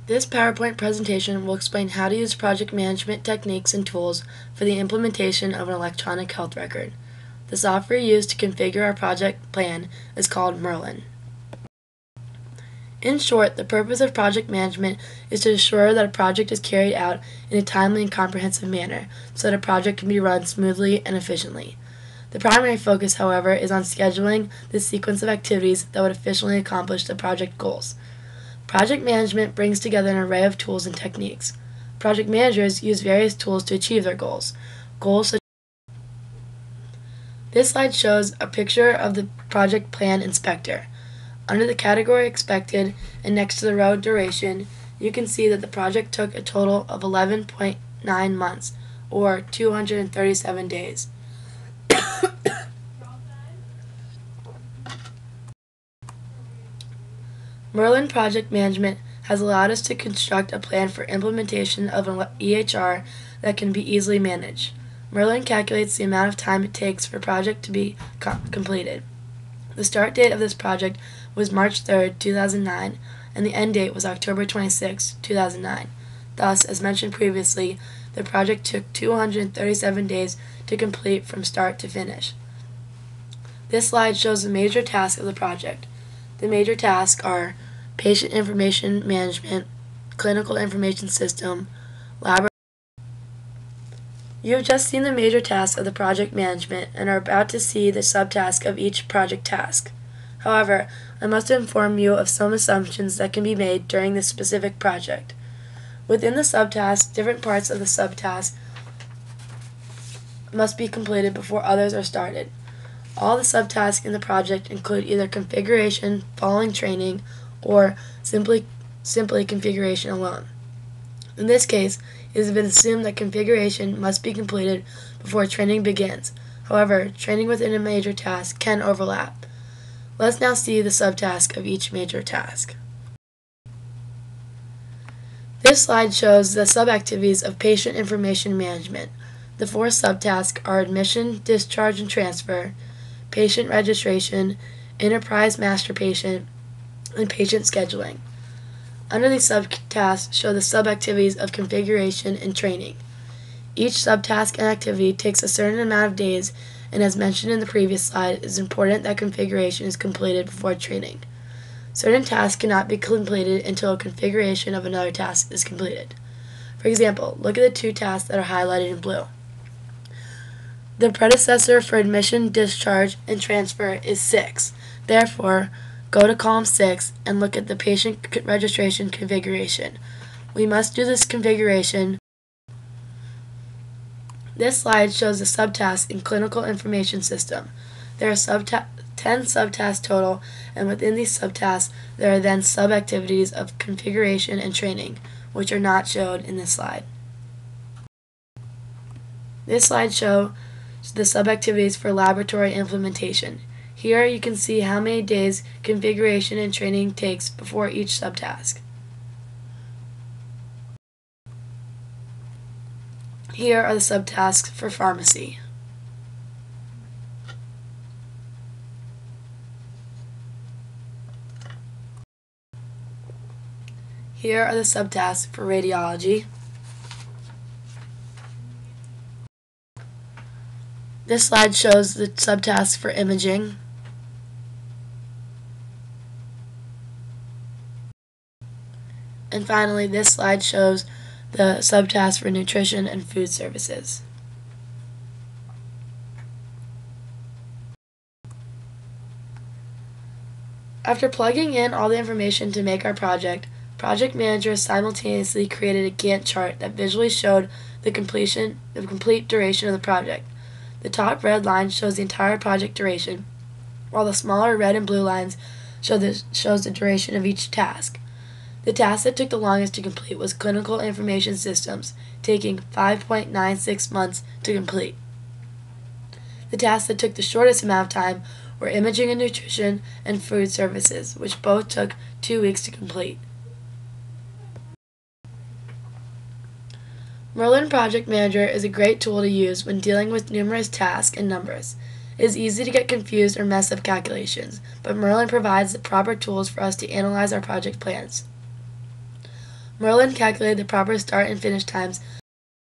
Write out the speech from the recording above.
This PowerPoint presentation will explain how to use project management techniques and tools for the implementation of an electronic health record. The software used to configure our project plan is called Merlin. In short, the purpose of project management is to ensure that a project is carried out in a timely and comprehensive manner so that a project can be run smoothly and efficiently. The primary focus, however, is on scheduling the sequence of activities that would efficiently accomplish the project goals. Project management brings together an array of tools and techniques. Project managers use various tools to achieve their goals. This slide shows a picture of the project plan inspector. Under the category expected and next to the row duration, you can see that the project took a total of 11.9 months, or 237 days. Merlin Project Management has allowed us to construct a plan for implementation of an EHR that can be easily managed. Merlin calculates the amount of time it takes for a project to be completed. The start date of this project was March 3, 2009, and the end date was October 26, 2009. Thus, as mentioned previously, the project took 237 days to complete from start to finish. This slide shows the major tasks of the project. The major tasks are patient information management, clinical information system, laboratory. You have just seen the major tasks of the project management and are about to see the subtask of each project task. However, I must inform you of some assumptions that can be made during this specific project. Within the subtask, different parts of the subtask must be completed before others are started. All the subtasks in the project include either configuration, following training, or simply configuration alone. In this case, it has been assumed that configuration must be completed before training begins. However, training within a major task can overlap. Let's now see the subtask of each major task. This slide shows the subactivities of patient information management. The four subtasks are admission, discharge, and transfer, patient registration, enterprise master patient, and patient scheduling. Under these subtasks show the subactivities of configuration and training. Each subtask and activity takes a certain amount of days, and as mentioned in the previous slide, it is important that configuration is completed before training. Certain tasks cannot be completed until a configuration of another task is completed. For example, look at the two tasks that are highlighted in blue. The predecessor for admission, discharge, and transfer is 6. Therefore, go to column 6 and look at the patient registration configuration. We must do this configuration. This slide shows the subtasks in clinical information system. There are 10 subtasks total, and within these subtasks there are then subactivities of configuration and training, which are not shown in this slide. This slide shows the subactivities for laboratory implementation. Here you can see how many days configuration and training takes before each subtask. Here are the subtasks for pharmacy. Here are the subtasks for radiology. This slide shows the subtasks for imaging. And finally, this slide shows the subtasks for nutrition and food services. After plugging in all the information to make our project manager simultaneously created a Gantt chart that visually showed the complete duration of the project. The top red line shows the entire project duration, while the smaller red and blue lines shows the duration of each task. The task that took the longest to complete was clinical information systems, taking 5.96 months to complete. The tasks that took the shortest amount of time were imaging and nutrition and food services, which both took 2 weeks to complete. Merlin Project Manager is a great tool to use when dealing with numerous tasks and numbers. It is easy to get confused or mess up calculations, but Merlin provides the proper tools for us to analyze our project plans. Merlin calculated the proper start and finish times